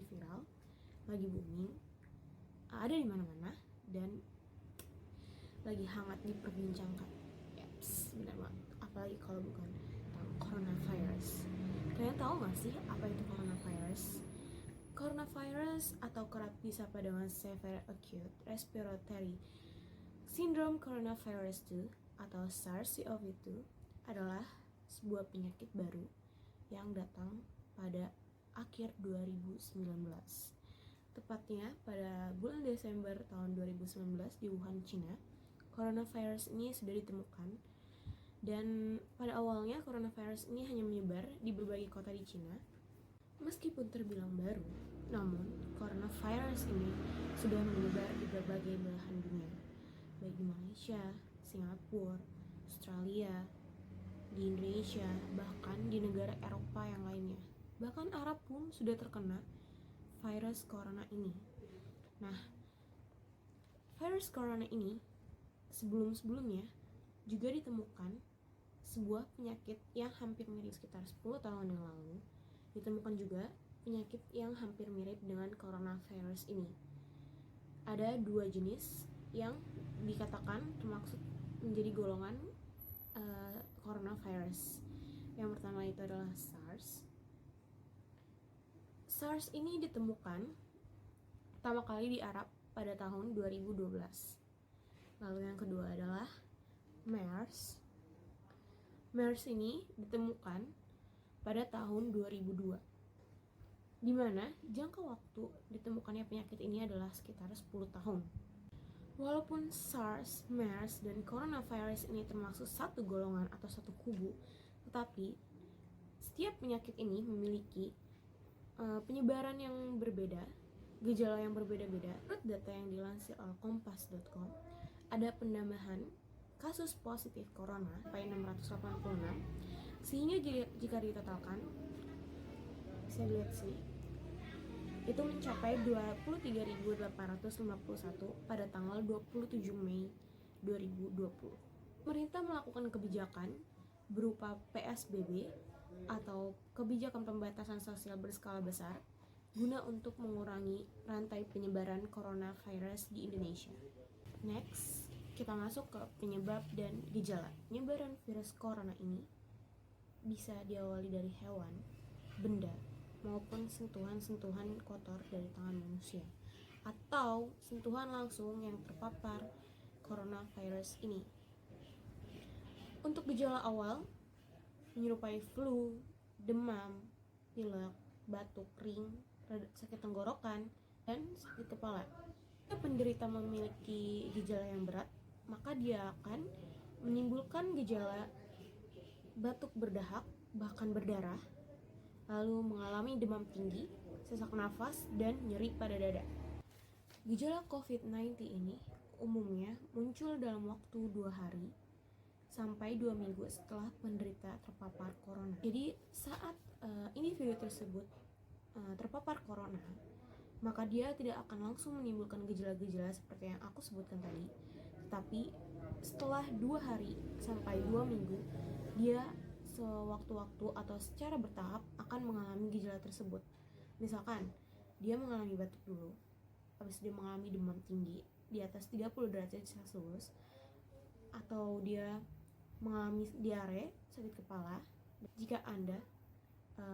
lagi viral, lagi booming, ada di mana-mana dan lagi hangat diperbincangkan. Yaps, benar banget. Apalagi kalau bukan tentang coronavirus. Kalian tahu gak sih apa itu coronavirus? Coronavirus atau kerap disapa dengan Severe Acute Respiratory Syndrome Coronavirus 2 atau SARS-CoV-2 adalah sebuah penyakit baru yang datang pada akhir 2019. Tepatnya pada bulan Desember tahun 2019 di Wuhan, Cina. Coronavirus ini sudah ditemukan dan pada awalnya coronavirus ini hanya menyebar di berbagai kota di Cina. Meskipun terbilang baru, namun coronavirus ini sudah menyebar di berbagai belahan dunia, baik di Malaysia, Singapura, Australia, di Indonesia, bahkan di negara Eropa yang lainnya. Bahkan Arab pun sudah terkena virus corona ini. Nah, virus corona ini sebelum-sebelumnya juga ditemukan sebuah penyakit yang hampir mirip sekitar 10 tahun yang lalu. Ditemukan juga penyakit yang hampir mirip dengan coronavirus ini. Ada dua jenis yang dikatakan termasuk menjadi golongan coronavirus. Yang pertama itu adalah SARS. SARS ini ditemukan pertama kali di Arab pada tahun 2012. Lalu yang kedua adalah MERS. MERS ini ditemukan pada tahun 2002, di mana jangka waktu ditemukannya penyakit ini adalah sekitar 10 tahun. Walaupun SARS, MERS, dan coronavirus ini termasuk satu golongan atau satu kubu, tetapi setiap penyakit ini memiliki penyebaran yang berbeda, gejala yang berbeda-beda. Menurut data yang dilansir oleh kompas.com, ada penambahan kasus positif corona sampai 686, sehingga jika ditotalkan, bisa dilihat sini, itu mencapai 23.851 pada tanggal 27 Mei 2020. Pemerintah melakukan kebijakan berupa PSBB atau kebijakan pembatasan sosial berskala besar guna untuk mengurangi rantai penyebaran coronavirus di Indonesia. Next, kita masuk ke penyebab dan gejala. Penyebaran virus corona ini bisa diawali dari hewan, benda, maupun sentuhan-sentuhan kotor dari tangan manusia, atau sentuhan langsung yang terpapar coronavirus ini. Untuk gejala awal, menyerupai flu, demam, pilek, batuk kering, sakit tenggorokan, dan sakit kepala. Jika penderita memiliki gejala yang berat, maka dia akan menimbulkan gejala batuk berdahak, bahkan berdarah, lalu mengalami demam tinggi, sesak nafas, dan nyeri pada dada. Gejala COVID-19 ini umumnya muncul dalam waktu 2 hari sampai 2 minggu setelah penderita terpapar corona. Jadi saat individu tersebut terpapar corona, maka dia tidak akan langsung menimbulkan gejala-gejala seperti yang aku sebutkan tadi. Tetapi setelah 2 hari sampai 2 minggu, dia sewaktu-waktu atau secara bertahap akan mengalami gejala tersebut. Misalkan, dia mengalami batuk dulu, habis dia mengalami demam tinggi di atas 30 derajat Celcius, atau dia mengalami diare, sakit kepala. Jika Anda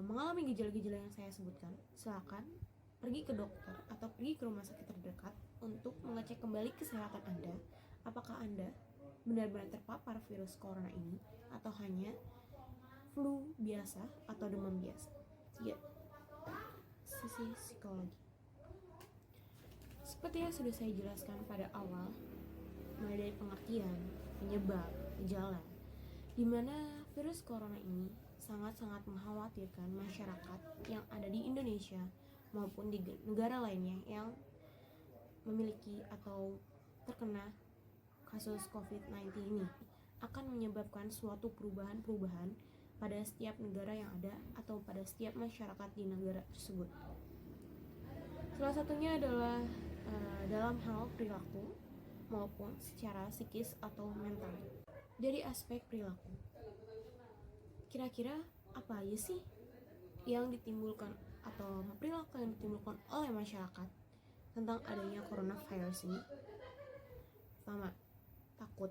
mengalami gejala-gejala yang saya sebutkan, silakan pergi ke dokter atau pergi ke rumah sakit terdekat untuk mengecek kembali kesehatan Anda, apakah Anda benar-benar terpapar virus corona ini atau hanya flu biasa atau demam biasa. Ya, sisi psikologi. Seperti yang sudah saya jelaskan pada awal, mulai dari pengertian, penyebab, gejala, di mana virus corona ini sangat-sangat mengkhawatirkan masyarakat yang ada di Indonesia maupun di negara lainnya yang memiliki atau terkena kasus COVID-19 ini, akan menyebabkan suatu perubahan-perubahan pada setiap negara yang ada atau pada setiap masyarakat di negara tersebut. Salah satunya adalah dalam hal perilaku maupun secara psikis atau mental. Dari aspek perilaku, kira-kira apa aja sih yang ditimbulkan atau perilaku yang ditimbulkan oleh masyarakat tentang adanya coronavirus ini. Pertama, takut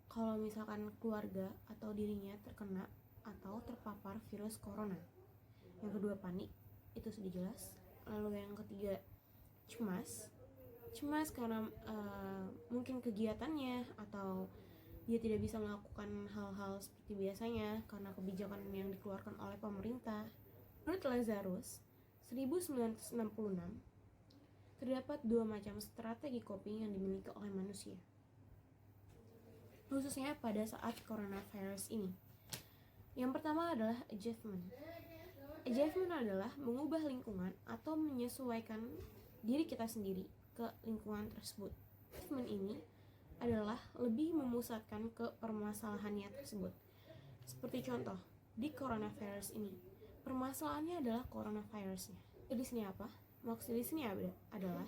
kalau misalkan keluarga atau dirinya terkena atau terpapar virus corona. Yang kedua, panik, itu sudah jelas. Lalu yang ketiga, cemas karena mungkin kegiatannya atau dia tidak bisa melakukan hal-hal seperti biasanya karena kebijakan yang dikeluarkan oleh pemerintah. Menurut Lazarus 1966, terdapat dua macam strategi coping yang dimiliki oleh manusia, khususnya pada saat coronavirus ini. Yang pertama adalah adjustment. Adjustment adalah mengubah lingkungan atau menyesuaikan diri kita sendiri ke lingkungan tersebut. Adjustment ini adalah lebih memusatkan ke permasalahannya tersebut. Seperti contoh, di coronavirus ini, permasalahannya adalah coronavirusnya. Jadi di sini apa? Maksud di sini adalah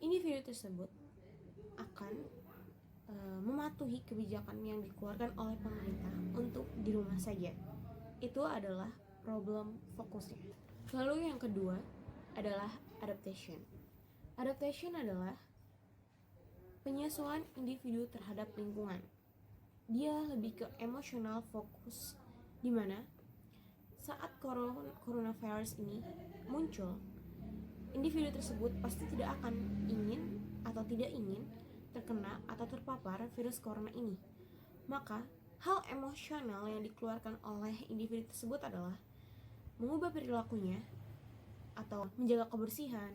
individu tersebut akan mematuhi kebijakan yang dikeluarkan oleh pemerintah untuk di rumah saja. Itu adalah problem fokusnya. Lalu yang kedua adalah adaptation. Adaptation adalah penyesuaian individu terhadap lingkungan. Dia lebih ke emosional fokus, di mana saat coronavirus ini muncul, individu tersebut pasti tidak akan ingin atau tidak ingin terkena atau terpapar virus corona ini. Maka hal emosional yang dikeluarkan oleh individu tersebut adalah mengubah perilakunya atau menjaga kebersihan,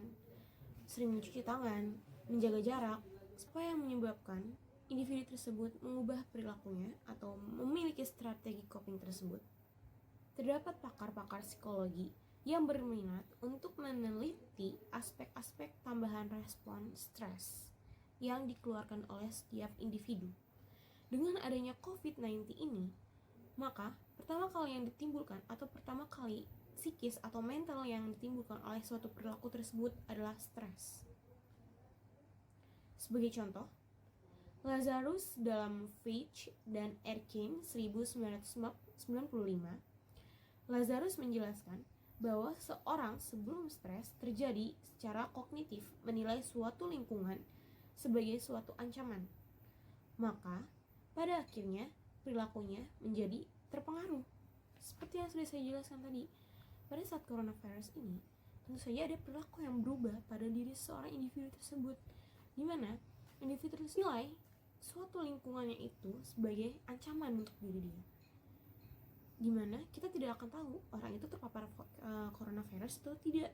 sering mencuci tangan, menjaga jarak, supaya menyebabkan individu tersebut mengubah perilakunya atau memiliki strategi coping tersebut. Terdapat pakar-pakar psikologi yang berminat untuk meneliti aspek-aspek tambahan respon stres yang dikeluarkan oleh setiap individu. Dengan adanya COVID-19 ini, maka pertama kali yang ditimbulkan atau pertama kali psikis atau mental yang ditimbulkan oleh suatu perilaku tersebut adalah stres. Sebagai contoh, Lazarus dalam Fitch dan Erkin 1995, Lazarus menjelaskan bahwa seorang sebelum stres terjadi secara kognitif menilai suatu lingkungan sebagai suatu ancaman. Maka pada akhirnya perilakunya menjadi terpengaruh. Seperti yang sudah saya jelaskan tadi, pada saat coronavirus ini tentu saja ada perilaku yang berubah pada diri seorang individu tersebut, di mana individu tersebut menilai suatu lingkungannya itu sebagai ancaman untuk diri dia, di mana kita tidak akan tahu orang itu terpapar coronavirus atau tidak,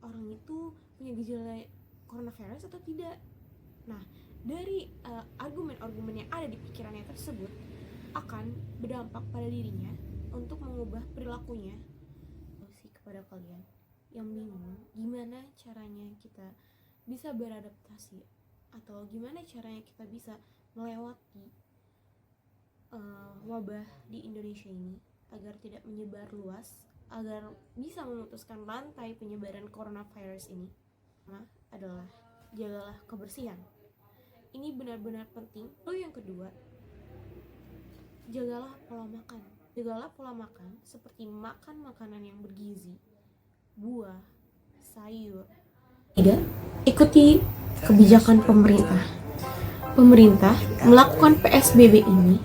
orang itu punya gejala coronavirus atau tidak. Nah, dari argumen-argumen yang ada di pikirannya tersebut akan berdampak pada dirinya untuk mengubah perilakunya. Kepada kalian yang bingung gimana caranya kita bisa beradaptasi atau gimana caranya kita bisa melewati wabah di Indonesia ini agar tidak menyebar luas, agar bisa memutuskan rantai penyebaran coronavirus ini, adalah jagalah kebersihan. Ini benar-benar penting. Lalu yang kedua, jagalah pola makan. Jagalah pola makan seperti makan makanan yang bergizi, buah, sayur. Tidak, ikuti kebijakan pemerintah. Pemerintah melakukan PSBB ini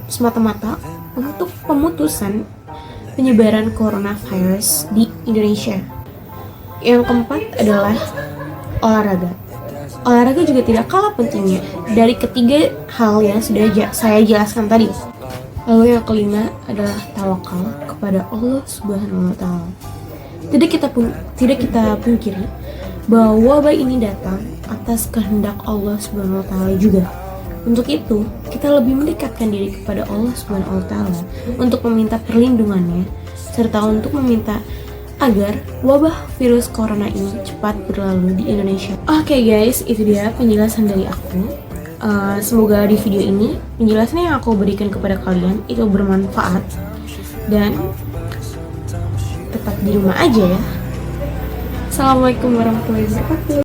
semata-mata untuk pemutusan penyebaran coronavirus di Indonesia. Yang keempat adalah olahraga. Olahraga juga tidak kalah pentingnya dari ketiga hal yang sudah saya jelaskan tadi. Lalu yang kelima adalah tawakal kepada Allah Subhanahu wa Ta'ala. Tidak kita pungkiri bahwa wabah ini datang atas kehendak Allah Subhanahu wa Ta'ala juga. Untuk itu, kita lebih mendekatkan diri kepada Allah Subhanahu wa Ta'ala untuk meminta perlindungannya serta untuk meminta agar wabah virus corona ini cepat berlalu di Indonesia. Oke guys, itu dia penjelasan dari aku. Semoga di video ini penjelasan yang aku berikan kepada kalian itu bermanfaat dan tetap di rumah aja ya. Assalamualaikum warahmatullahi wabarakatuh.